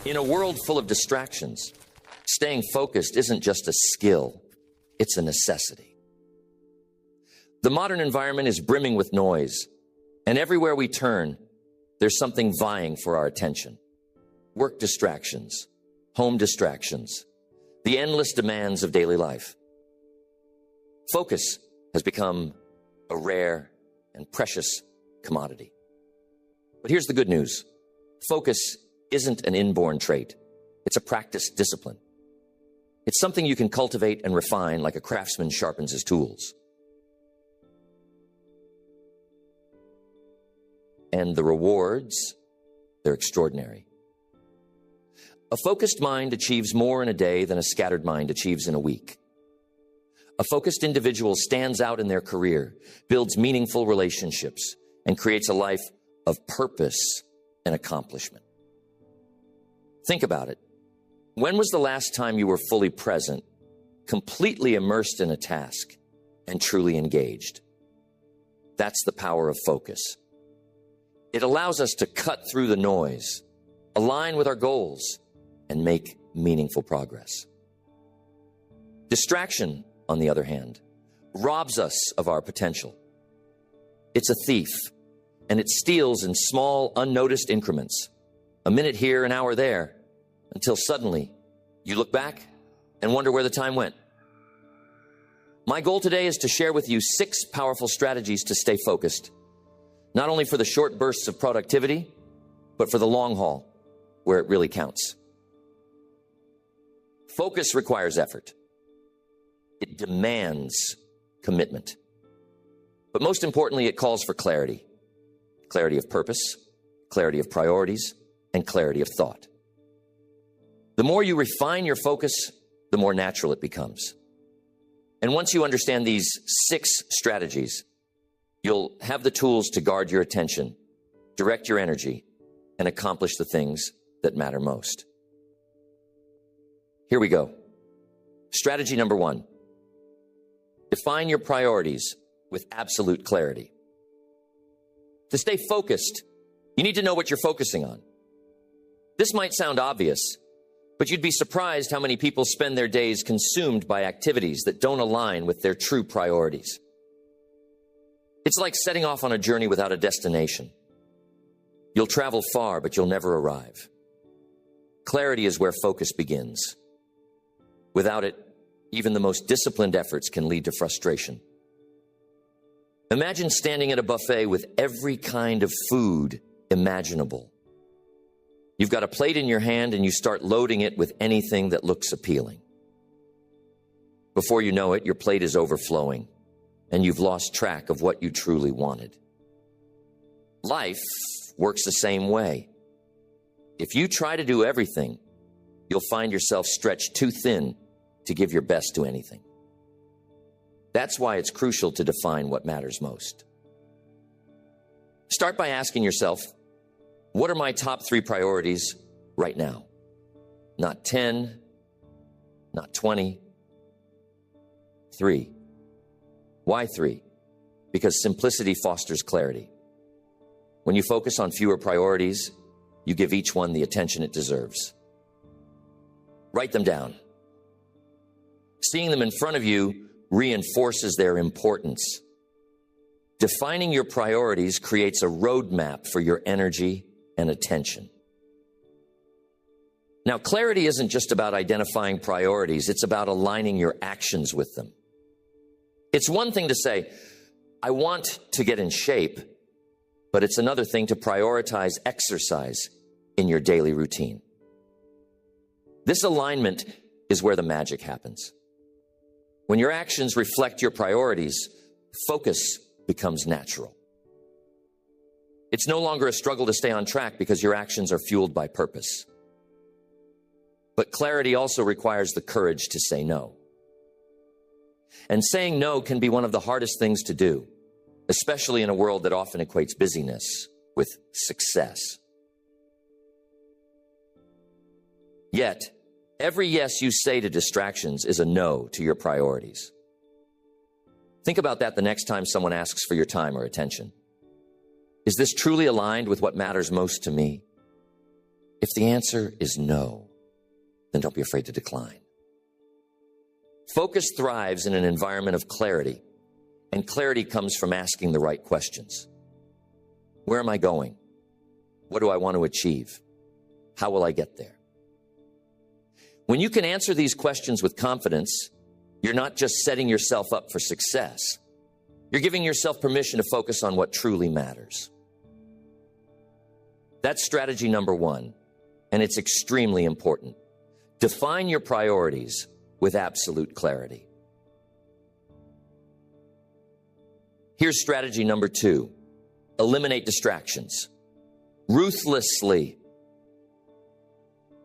In a world full of distractions, staying focused isn't just a skill, it's a necessity. The modern environment is brimming with noise, and everywhere we turn, there's something vying for our attention. Work distractions, home distractions, the endless demands of daily life. Focus has become a rare and precious commodity. But here's the good news. Focus isn't an inborn trait. It's a practiced discipline. It's something you can cultivate and refine like a craftsman sharpens his tools. And the rewards, they're extraordinary. A focused mind achieves more in a day than a scattered mind achieves in a week. A focused individual stands out in their career, builds meaningful relationships, and creates a life of purpose and accomplishment. Think about it. When was the last time you were fully present, completely immersed in a task, and truly engaged? That's the power of focus. It allows us to cut through the noise, align with our goals, and make meaningful progress. Distraction, on the other hand, robs us of our potential. It's a thief, and it steals in small, unnoticed increments, a minute here, an hour there, until suddenly you look back and wonder where the time went. My goal today is to share with you 6 powerful strategies to stay focused, not only for the short bursts of productivity, but for the long haul, where it really counts. Focus requires effort. It demands commitment. But most importantly, it calls for clarity. Clarity of purpose, clarity of priorities, and clarity of thought. The more you refine your focus, the more natural it becomes. And once you understand these 6 strategies, you'll have the tools to guard your attention, direct your energy, and accomplish the things that matter most. Here we go. Strategy number 1. Define your priorities with absolute clarity. To stay focused, you need to know what you're focusing on. This might sound obvious, but you'd be surprised how many people spend their days consumed by activities that don't align with their true priorities. It's like setting off on a journey without a destination. You'll travel far, but you'll never arrive. Clarity is where focus begins. Without it, even the most disciplined efforts can lead to frustration. Imagine standing at a buffet with every kind of food imaginable. You've got a plate in your hand and you start loading it with anything that looks appealing. Before you know it, your plate is overflowing and you've lost track of what you truly wanted. Life works the same way. If you try to do everything, you'll find yourself stretched too thin to give your best to anything. That's why it's crucial to define what matters most. Start by asking yourself, what are my top 3 priorities right now? Not 10, not 20, 3. Why 3? Because simplicity fosters clarity. When you focus on fewer priorities, you give each one the attention it deserves. Write them down. Seeing them in front of you reinforces their importance. Defining your priorities creates a roadmap for your energy and attention. Now, clarity isn't just about identifying priorities, it's about aligning your actions with them. It's one thing to say, I want to get in shape, but it's another thing to prioritize exercise in your daily routine. This alignment is where the magic happens. When your actions reflect your priorities, focus becomes natural. It's no longer a struggle to stay on track because your actions are fueled by purpose. But clarity also requires the courage to say no. And saying no can be one of the hardest things to do, especially in a world that often equates busyness with success. Yet, every yes you say to distractions is a no to your priorities. Think about that the next time someone asks for your time or attention. Is this truly aligned with what matters most to me? If the answer is no, then don't be afraid to decline. Focus thrives in an environment of clarity, and clarity comes from asking the right questions. Where am I going? What do I want to achieve? How will I get there? When you can answer these questions with confidence, you're not just setting yourself up for success. You're giving yourself permission to focus on what truly matters. That's strategy number one, and it's extremely important. Define your priorities with absolute clarity. Here's strategy number two. Eliminate distractions. Ruthlessly.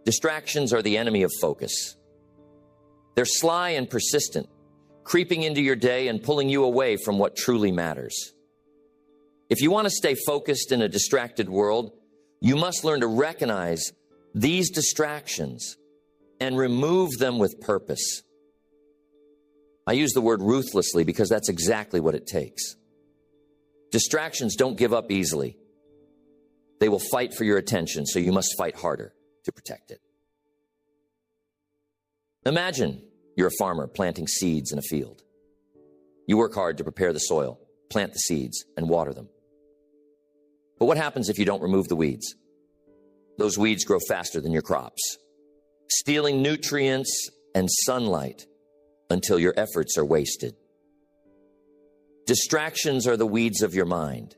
Distractions are the enemy of focus. They're sly and persistent, creeping into your day and pulling you away from what truly matters. If you want to stay focused in a distracted world, you must learn to recognize these distractions and remove them with purpose. I use the word ruthlessly because that's exactly what it takes. Distractions don't give up easily. They will fight for your attention, so you must fight harder to protect it. Imagine you're a farmer planting seeds in a field. You work hard to prepare the soil, plant the seeds, and water them. But what happens if you don't remove the weeds? Those weeds grow faster than your crops, stealing nutrients and sunlight until your efforts are wasted. Distractions are the weeds of your mind.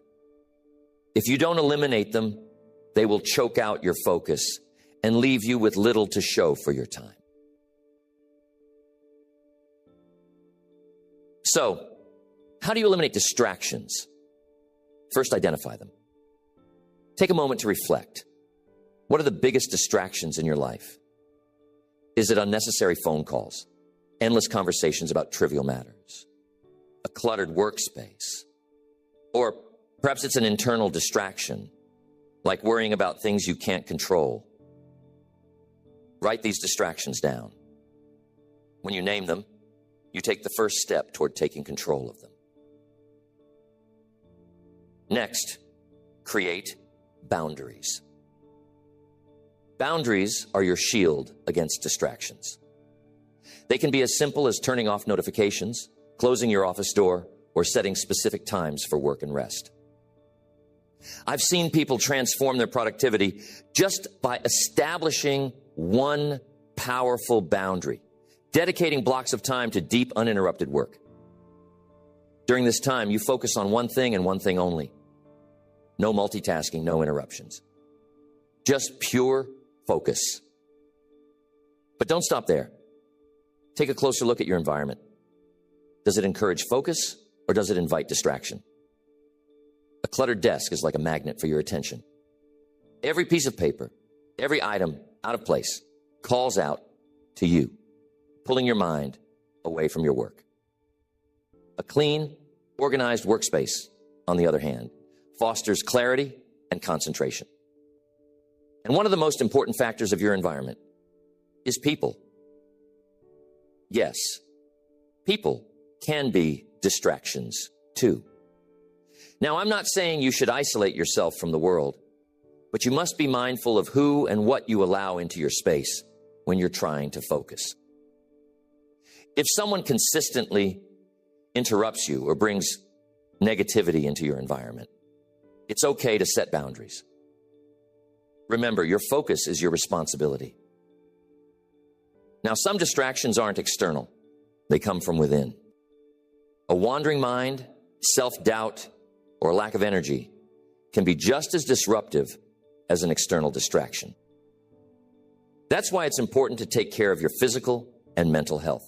If you don't eliminate them, they will choke out your focus and leave you with little to show for your time. So, how do you eliminate distractions? First, identify them. Take a moment to reflect. What are the biggest distractions in your life? Is it unnecessary phone calls, endless conversations about trivial matters, a cluttered workspace? Or perhaps it's an internal distraction, like worrying about things you can't control. Write these distractions down. When you name them, you take the first step toward taking control of them. Next, create boundaries. Boundaries are your shield against distractions. They can be as simple as turning off notifications, closing your office door, or setting specific times for work and rest. I've seen people transform their productivity just by establishing one powerful boundary, dedicating blocks of time to deep, uninterrupted work. During this time, you focus on one thing and one thing only. No multitasking, no interruptions. Just pure focus. But don't stop there. Take a closer look at your environment. Does it encourage focus or does it invite distraction? A cluttered desk is like a magnet for your attention. Every piece of paper, every item out of place calls out to you, pulling your mind away from your work. A clean, organized workspace, on the other hand, fosters clarity and concentration. And one of the most important factors of your environment is people. Yes, people can be distractions too. Now, I'm not saying you should isolate yourself from the world, but you must be mindful of who and what you allow into your space when you're trying to focus. If someone consistently interrupts you or brings negativity into your environment, it's okay to set boundaries. Remember, your focus is your responsibility. Now, some distractions aren't external. They come from within. A wandering mind, self-doubt, or lack of energy can be just as disruptive as an external distraction. That's why it's important to take care of your physical and mental health.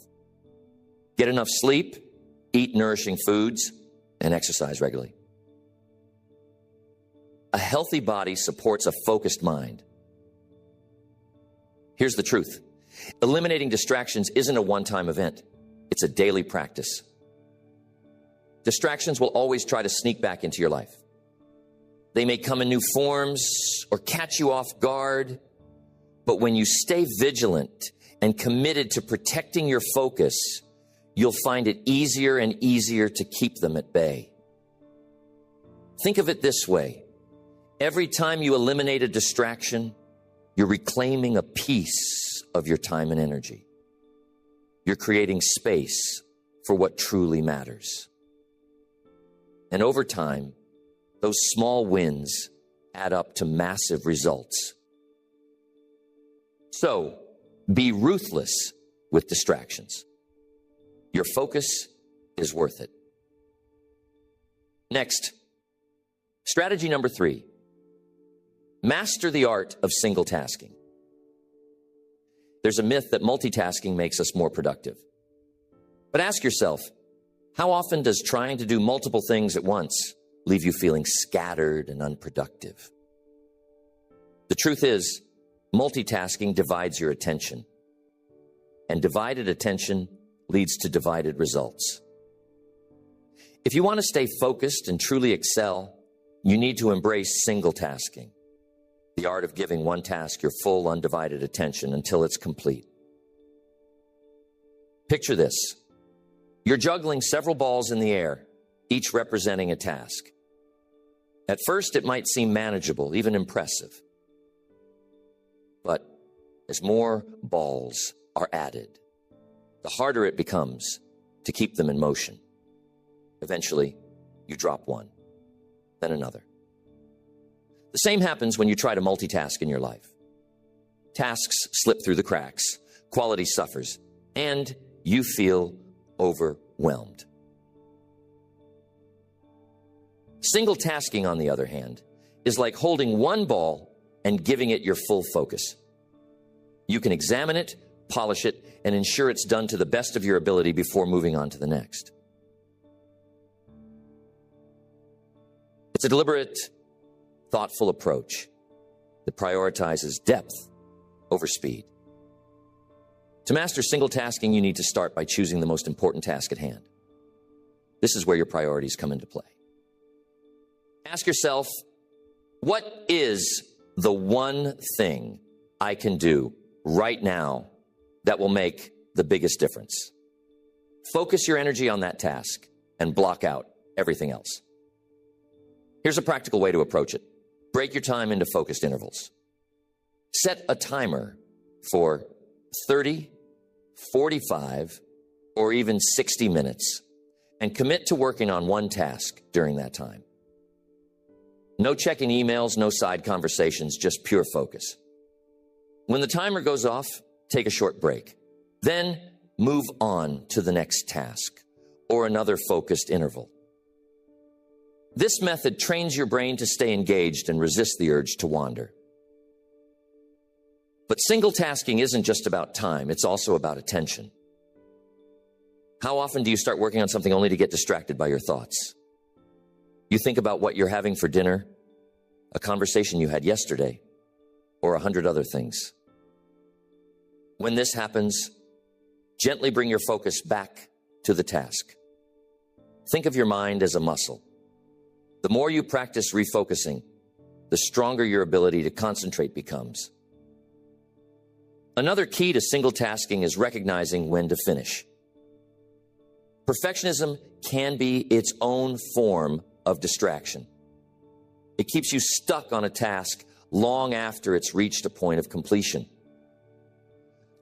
Get enough sleep, eat nourishing foods, and exercise regularly. A healthy body supports a focused mind. Here's the truth. Eliminating distractions isn't a one-time event. It's a daily practice. Distractions will always try to sneak back into your life. They may come in new forms or catch you off guard, but when you stay vigilant and committed to protecting your focus, you'll find it easier and easier to keep them at bay. Think of it this way. Every time you eliminate a distraction, you're reclaiming a piece of your time and energy. You're creating space for what truly matters. And over time, those small wins add up to massive results. So, be ruthless with distractions. Your focus is worth it. Next, strategy number 3. Master the art of single tasking. There's a myth that multitasking makes us more productive. But ask yourself, how often does trying to do multiple things at once leave you feeling scattered and unproductive? The truth is, multitasking divides your attention, and divided attention leads to divided results. If you want to stay focused and truly excel, you need to embrace single tasking, the art of giving one task your full undivided attention until it's complete. Picture this. You're juggling several balls in the air, each representing a task. At first, it might seem manageable, even impressive. But as more balls are added, the harder it becomes to keep them in motion. Eventually, you drop one, then another. The same happens when you try to multitask in your life. Tasks slip through the cracks, quality suffers, and you feel overwhelmed. Single tasking, on the other hand, is like holding one ball and giving it your full focus. You can examine it, polish it, and ensure it's done to the best of your ability before moving on to the next. It's a deliberate, thoughtful approach that prioritizes depth over speed. To master single tasking, you need to start by choosing the most important task at hand. This is where your priorities come into play. Ask yourself, what is the one thing I can do right now that will make the biggest difference? Focus your energy on that task and block out everything else. Here's a practical way to approach it. Break your time into focused intervals. Set a timer for 30, 45, or even 60 minutes, and commit to working on one task during that time. No checking emails, no side conversations, just pure focus. When the timer goes off, take a short break. Then move on to the next task or another focused interval. This method trains your brain to stay engaged and resist the urge to wander. But single tasking isn't just about time, it's also about attention. How often do you start working on something only to get distracted by your thoughts? You think about what you're having for dinner, a conversation you had yesterday, or 100 other things. When this happens, gently bring your focus back to the task. Think of your mind as a muscle. The more you practice refocusing, the stronger your ability to concentrate becomes. Another key to single tasking is recognizing when to finish. Perfectionism can be its own form of distraction. It keeps you stuck on a task long after it's reached a point of completion.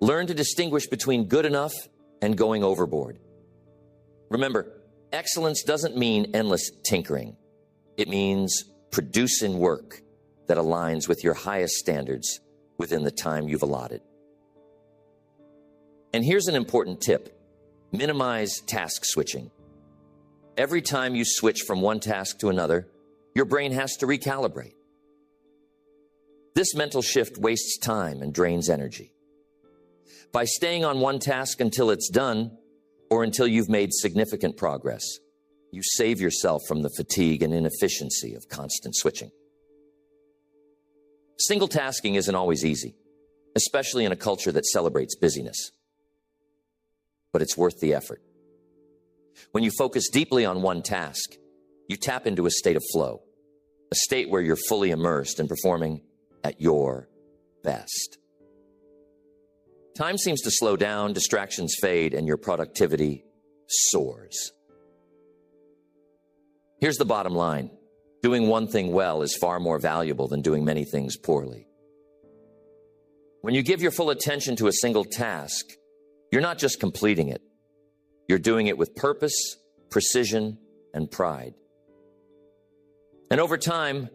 Learn to distinguish between good enough and going overboard. Remember, excellence doesn't mean endless tinkering. It means producing work that aligns with your highest standards within the time you've allotted. And here's an important tip. Minimize task switching. Every time you switch from one task to another, your brain has to recalibrate. This mental shift wastes time and drains energy. By staying on one task until it's done, or until you've made significant progress, you save yourself from the fatigue and inefficiency of constant switching. Single tasking isn't always easy, especially in a culture that celebrates busyness. But it's worth the effort. When you focus deeply on one task, you tap into a state of flow, a state where you're fully immersed and performing at your best. Time seems to slow down, distractions fade, and your productivity soars. Here's the bottom line. Doing one thing well is far more valuable than doing many things poorly. When you give your full attention to a single task, you're not just completing it. You're doing it with purpose, precision, and pride. And over time,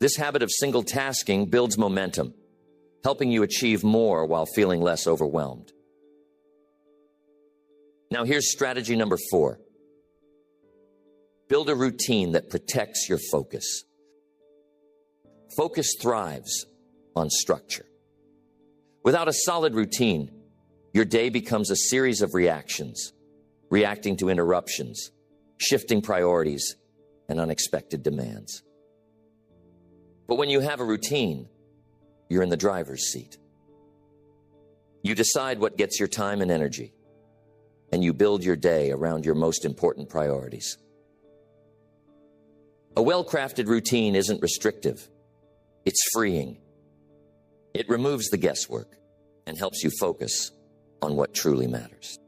this habit of single tasking builds momentum, helping you achieve more while feeling less overwhelmed. Now here's strategy number 4. Build a routine that protects your focus. Focus thrives on structure. Without a solid routine, your day becomes a series of reactions, reacting to interruptions, shifting priorities, and unexpected demands. But when you have a routine, you're in the driver's seat. You decide what gets your time and energy, and you build your day around your most important priorities. A well-crafted routine isn't restrictive. It's freeing. It removes the guesswork and helps you focus on what truly matters.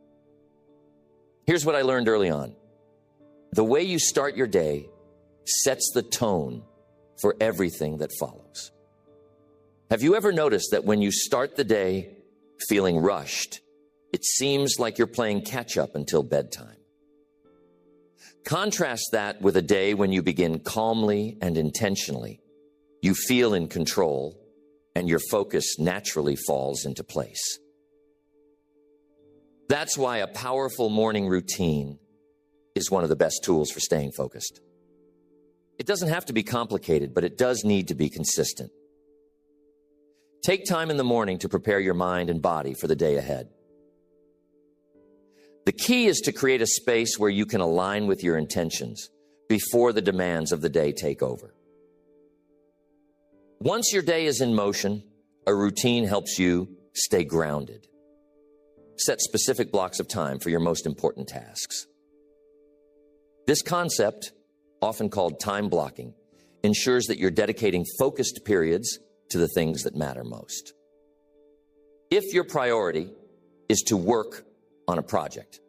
Here's what I learned early on. The way you start your day sets the tone for everything that follows. Have you ever noticed that when you start the day feeling rushed, it seems like you're playing catch-up until bedtime? Contrast that with a day when you begin calmly and intentionally. You feel in control, and your focus naturally falls into place. That's why a powerful morning routine is one of the best tools for staying focused. It doesn't have to be complicated, but it does need to be consistent. Take time in the morning to prepare your mind and body for the day ahead. The key is to create a space where you can align with your intentions before the demands of the day take over. Once your day is in motion, a routine helps you stay grounded. Set specific blocks of time for your most important tasks. This concept, often called time blocking, ensures that you're dedicating focused periods to the things that matter most. If your priority is to work on a project,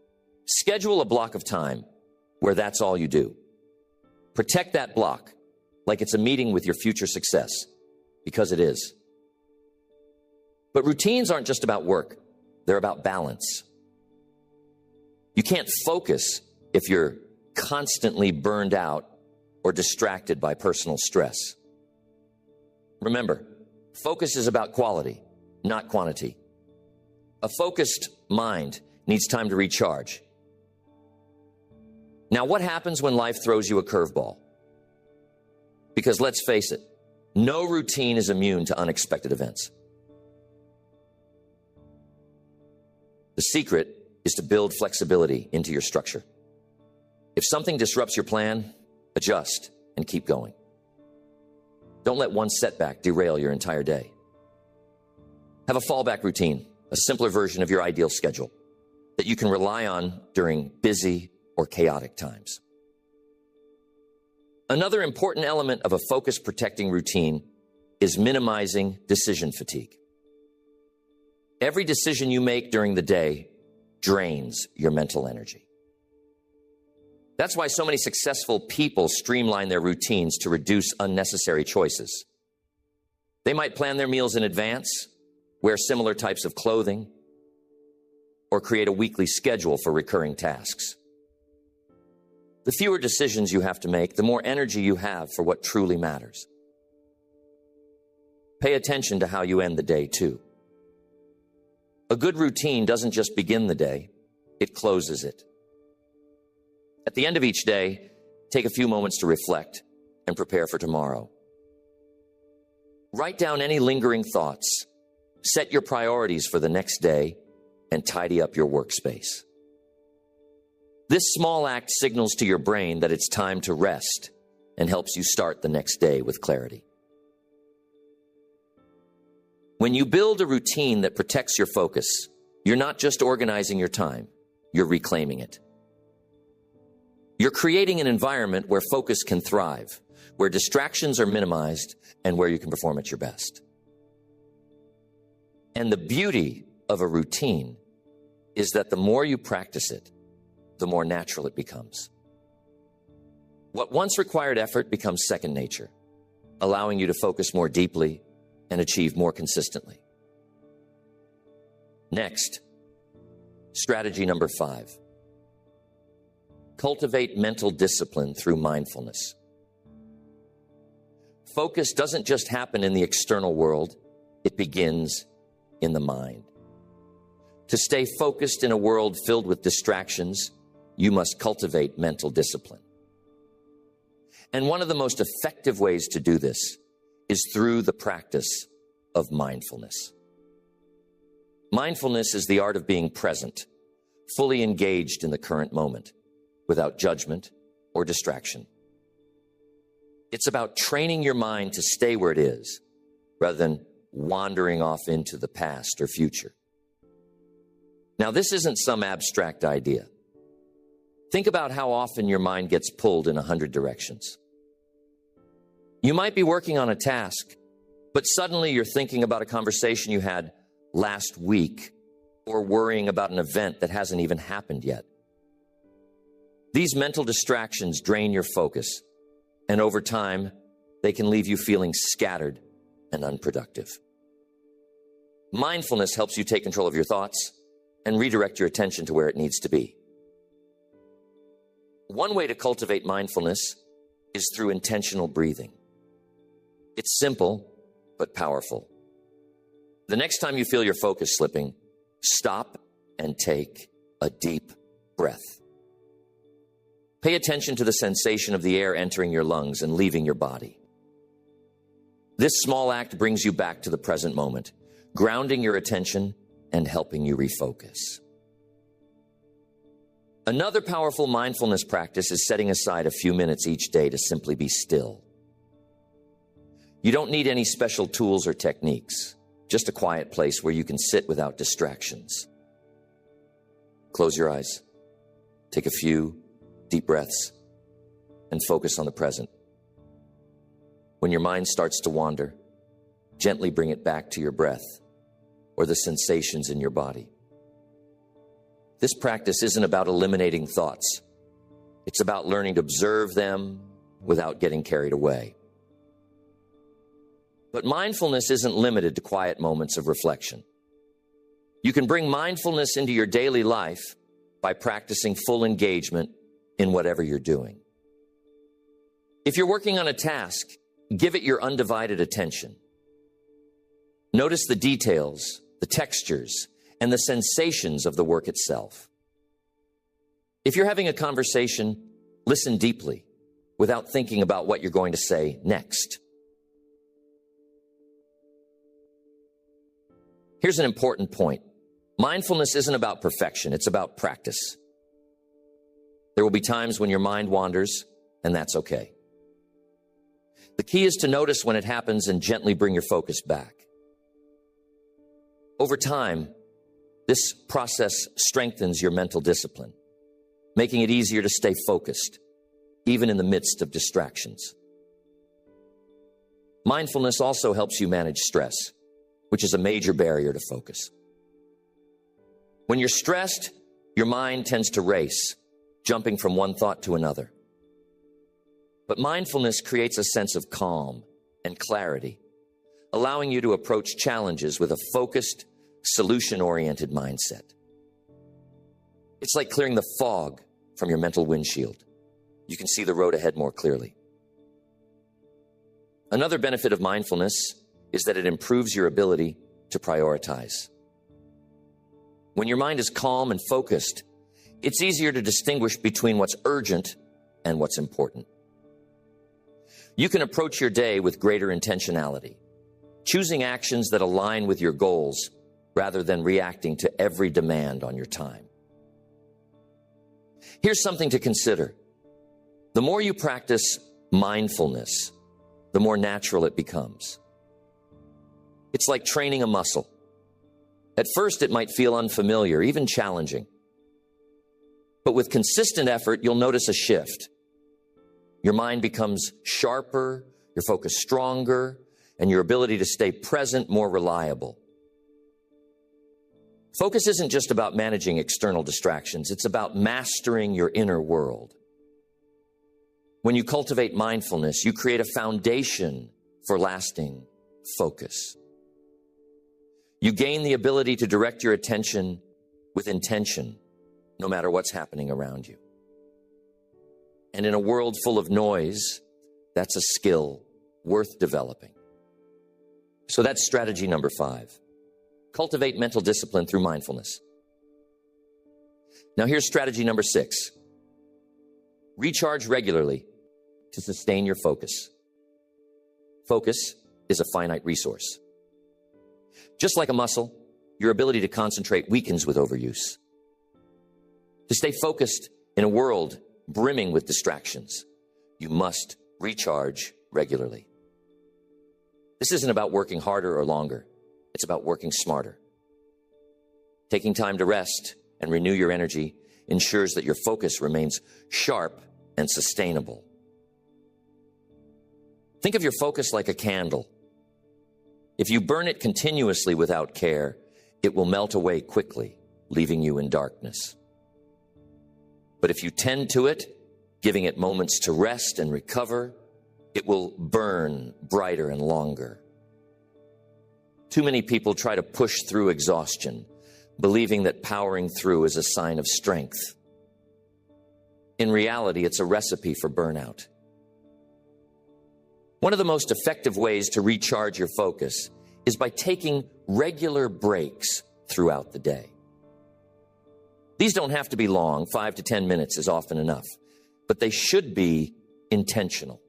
schedule a block of time where that's all you do. Protect that block like it's a meeting with your future success, because it is. But routines aren't just about work. They're about balance. You can't focus if you're constantly burned out or distracted by personal stress. Remember, focus is about quality, not quantity. A focused mind needs time to recharge. Now, what happens when life throws you a curveball? Because let's face it, no routine is immune to unexpected events. The secret is to build flexibility into your structure. If something disrupts your plan, adjust and keep going. Don't let one setback derail your entire day. Have a fallback routine, a simpler version of your ideal schedule that you can rely on during busy or chaotic times. Another important element of a focus-protecting routine is minimizing decision fatigue. Every decision you make during the day drains your mental energy. That's why so many successful people streamline their routines to reduce unnecessary choices. They might plan their meals in advance, wear similar types of clothing, or create a weekly schedule for recurring tasks. The fewer decisions you have to make, the more energy you have for what truly matters. Pay attention to how you end the day, too. A good routine doesn't just begin the day, it closes it. At the end of each day, take a few moments to reflect and prepare for tomorrow. Write down any lingering thoughts, set your priorities for the next day, and tidy up your workspace. This small act signals to your brain that it's time to rest and helps you start the next day with clarity. When you build a routine that protects your focus, you're not just organizing your time, you're reclaiming it. You're creating an environment where focus can thrive, where distractions are minimized, and where you can perform at your best. And the beauty of a routine is that the more you practice it, the more natural it becomes. What once required effort becomes second nature, allowing you to focus more deeply and achieve more consistently. Next, strategy number 5. Cultivate mental discipline through mindfulness. Focus doesn't just happen in the external world, it begins in the mind. To stay focused in a world filled with distractions, you must cultivate mental discipline. And one of the most effective ways to do this is through the practice of mindfulness. Mindfulness is the art of being present, fully engaged in the current moment, without judgment or distraction. It's about training your mind to stay where it is, rather than wandering off into the past or future. Now, this isn't some abstract idea. Think about how often your mind gets pulled in 100 directions. You might be working on a task, but suddenly you're thinking about a conversation you had last week or worrying about an event that hasn't even happened yet. These mental distractions drain your focus, and over time, they can leave you feeling scattered and unproductive. Mindfulness helps you take control of your thoughts and redirect your attention to where it needs to be. One way to cultivate mindfulness is through intentional breathing. It's simple, but powerful. The next time you feel your focus slipping, stop and take a deep breath. Pay attention to the sensation of the air entering your lungs and leaving your body. This small act brings you back to the present moment, grounding your attention and helping you refocus. Another powerful mindfulness practice is setting aside a few minutes each day to simply be still. You don't need any special tools or techniques, just a quiet place where you can sit without distractions. Close your eyes, take a few deep breaths, and focus on the present. When your mind starts to wander, gently bring it back to your breath or the sensations in your body. This practice isn't about eliminating thoughts. It's about learning to observe them without getting carried away. But mindfulness isn't limited to quiet moments of reflection. You can bring mindfulness into your daily life by practicing full engagement in whatever you're doing. If you're working on a task, give it your undivided attention. Notice the details, the textures, and the sensations of the work itself. If you're having a conversation, listen deeply without thinking about what you're going to say next. Here's an important point. Mindfulness isn't about perfection, it's about practice. There will be times when your mind wanders, and that's okay. The key is to notice when it happens and gently bring your focus back. Over time, this process strengthens your mental discipline, making it easier to stay focused, even in the midst of distractions. Mindfulness also helps you manage stress, which is a major barrier to focus. When you're stressed, your mind tends to race, jumping from one thought to another. But mindfulness creates a sense of calm and clarity, allowing you to approach challenges with a focused, solution-oriented mindset. It's like clearing the fog from your mental windshield. You can see the road ahead more clearly. Another benefit of mindfulness is that it improves your ability to prioritize. When your mind is calm and focused, it's easier to distinguish between what's urgent and what's important. You can approach your day with greater intentionality, choosing actions that align with your goals rather than reacting to every demand on your time. Here's something to consider. The more you practice mindfulness, the more natural it becomes. It's like training a muscle. At first, it might feel unfamiliar, even challenging. But with consistent effort, you'll notice a shift. Your mind becomes sharper, your focus stronger, and your ability to stay present more reliable. Focus isn't just about managing external distractions. It's about mastering your inner world. When you cultivate mindfulness, you create a foundation for lasting focus. You gain the ability to direct your attention with intention, no matter what's happening around you. And in a world full of noise, that's a skill worth developing. So that's strategy number 5. Cultivate mental discipline through mindfulness. Now here's strategy number 6. Recharge regularly to sustain your focus. Focus is a finite resource. Just like a muscle, your ability to concentrate weakens with overuse. To stay focused in a world brimming with distractions, you must recharge regularly. This isn't about working harder or longer. It's about working smarter. Taking time to rest and renew your energy ensures that your focus remains sharp and sustainable. Think of your focus like a candle. If you burn it continuously without care, it will melt away quickly, leaving you in darkness. But if you tend to it, giving it moments to rest and recover, it will burn brighter and longer. Too many people try to push through exhaustion, believing that powering through is a sign of strength. In reality, it's a recipe for burnout. One of the most effective ways to recharge your focus is by taking regular breaks throughout the day. These don't have to be long. 5 to 10 minutes is often enough, but they should be intentional.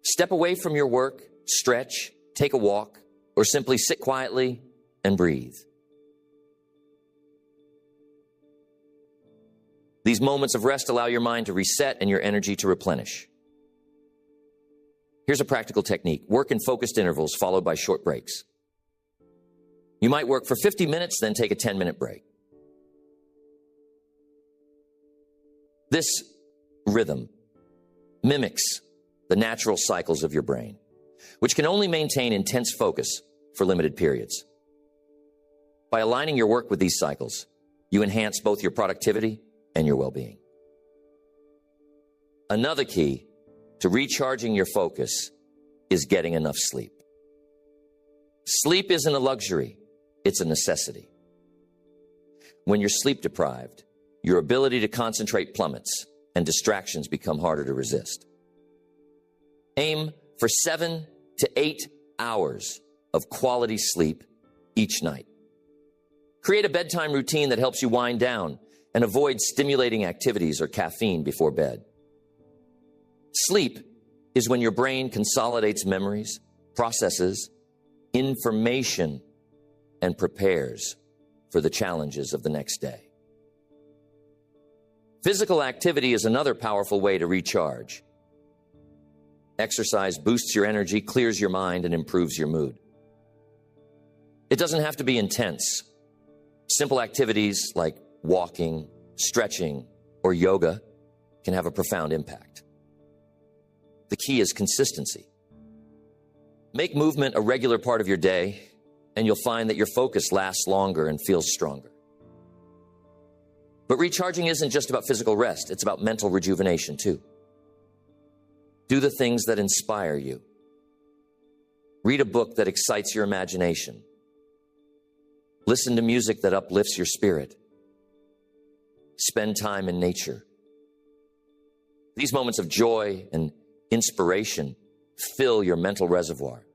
Step away from your work, stretch, take a walk, or simply sit quietly and breathe. These moments of rest allow your mind to reset and your energy to replenish. Here's a practical technique. Work in focused intervals followed by short breaks. You might work for 50 minutes, then take a 10-minute break. This rhythm mimics the natural cycles of your brain, which can only maintain intense focus for limited periods. By aligning your work with these cycles, you enhance both your productivity and your well-being. Another key to recharging your focus is getting enough sleep. Sleep isn't a luxury, it's a necessity. When you're sleep deprived, your ability to concentrate plummets and distractions become harder to resist. Aim for 7 to 8 hours of quality sleep each night. Create a bedtime routine that helps you wind down and avoid stimulating activities or caffeine before bed. Sleep is when your brain consolidates memories, processes information, and prepares for the challenges of the next day. Physical activity is another powerful way to recharge. Exercise boosts your energy, clears your mind, and improves your mood. It doesn't have to be intense. Simple activities like walking, stretching, or yoga can have a profound impact. The key is consistency. Make movement a regular part of your day, and you'll find that your focus lasts longer and feels stronger. But recharging isn't just about physical rest, it's about mental rejuvenation too. Do the things that inspire you. Read a book that excites your imagination. Listen to music that uplifts your spirit. Spend time in nature. These moments of joy and inspiration fill your mental reservoir,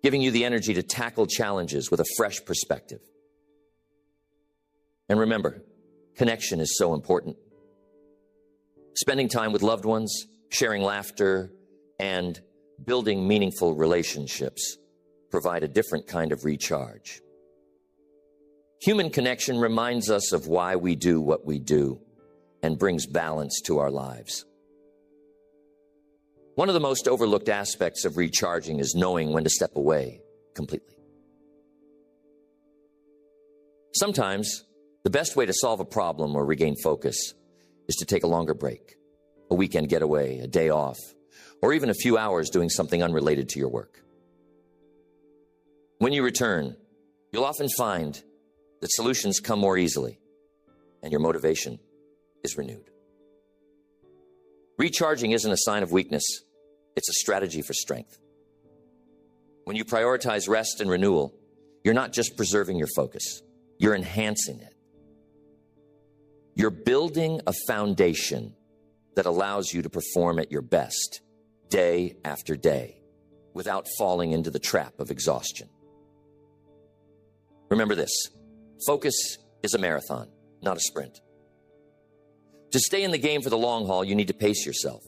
giving you the energy to tackle challenges with a fresh perspective. And remember, connection is so important. Spending time with loved ones, sharing laughter, and building meaningful relationships provide a different kind of recharge. Human connection reminds us of why we do what we do and brings balance to our lives. One of the most overlooked aspects of recharging is knowing when to step away completely. Sometimes, the best way to solve a problem or regain focus is to take a longer break, a weekend getaway, a day off, or even a few hours doing something unrelated to your work. When you return, you'll often find that solutions come more easily and your motivation is renewed. Recharging isn't a sign of weakness, it's a strategy for strength. When you prioritize rest and renewal, you're not just preserving your focus, you're enhancing it. You're building a foundation that allows you to perform at your best day after day without falling into the trap of exhaustion. Remember this, focus is a marathon, not a sprint. To stay in the game for the long haul, you need to pace yourself.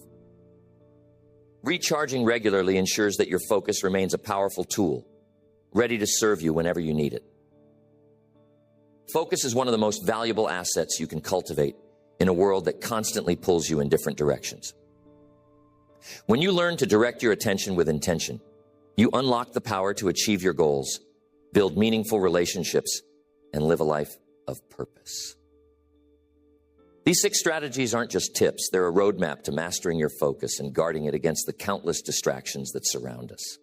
Recharging regularly ensures that your focus remains a powerful tool, ready to serve you whenever you need it. Focus is one of the most valuable assets you can cultivate in a world that constantly pulls you in different directions. When you learn to direct your attention with intention, you unlock the power to achieve your goals, build meaningful relationships, and live a life of purpose. These 6 strategies aren't just tips, they're a roadmap to mastering your focus and guarding it against the countless distractions that surround us.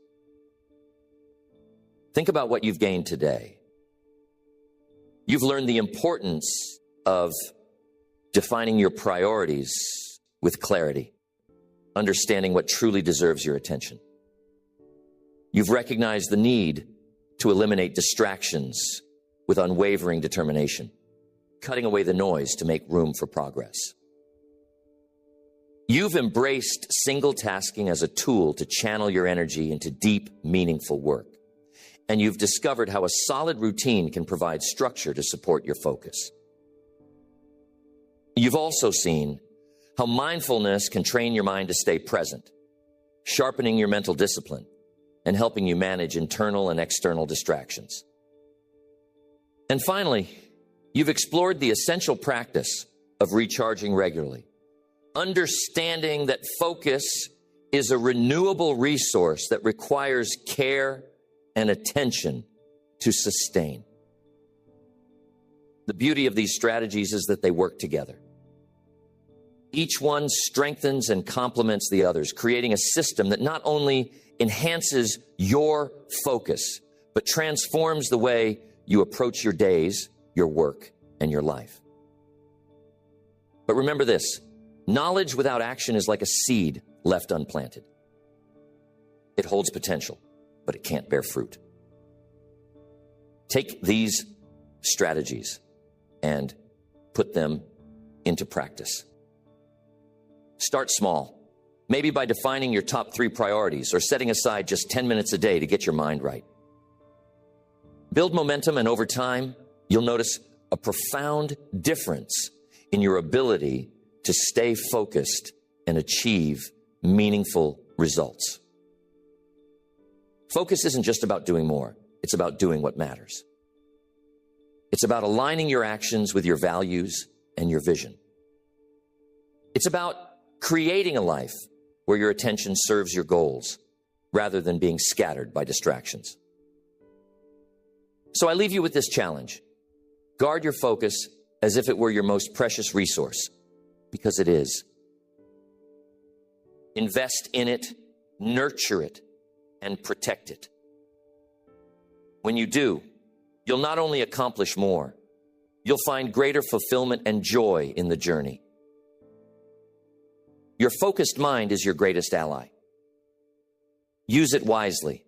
Think about what you've gained today. You've learned the importance of defining your priorities with clarity, understanding what truly deserves your attention. You've recognized the need to eliminate distractions with unwavering determination, cutting away the noise to make room for progress. You've embraced single tasking as a tool to channel your energy into deep, meaningful work. And you've discovered how a solid routine can provide structure to support your focus. You've also seen how mindfulness can train your mind to stay present, sharpening your mental discipline and helping you manage internal and external distractions. And finally, you've explored the essential practice of recharging regularly, understanding that focus is a renewable resource that requires care and attention to sustain. The beauty of these strategies is that they work together. Each one strengthens and complements the others, creating a system that not only enhances your focus, but transforms the way you approach your days, your work, and your life. But remember this, knowledge without action is like a seed left unplanted. It holds potential, but it can't bear fruit. Take these strategies and put them into practice. Start small, maybe by defining your top 3 priorities or setting aside just 10 minutes a day to get your mind right. Build momentum, and over time, you'll notice a profound difference in your ability to stay focused and achieve meaningful results. Focus isn't just about doing more. It's about doing what matters. It's about aligning your actions with your values and your vision. It's about creating a life where your attention serves your goals rather than being scattered by distractions. So I leave you with this challenge. Guard your focus as if it were your most precious resource, because it is. Invest in it, nurture it, and protect it. When you do, you'll not only accomplish more, you'll find greater fulfillment and joy in the journey. Your focused mind is your greatest ally. Use it wisely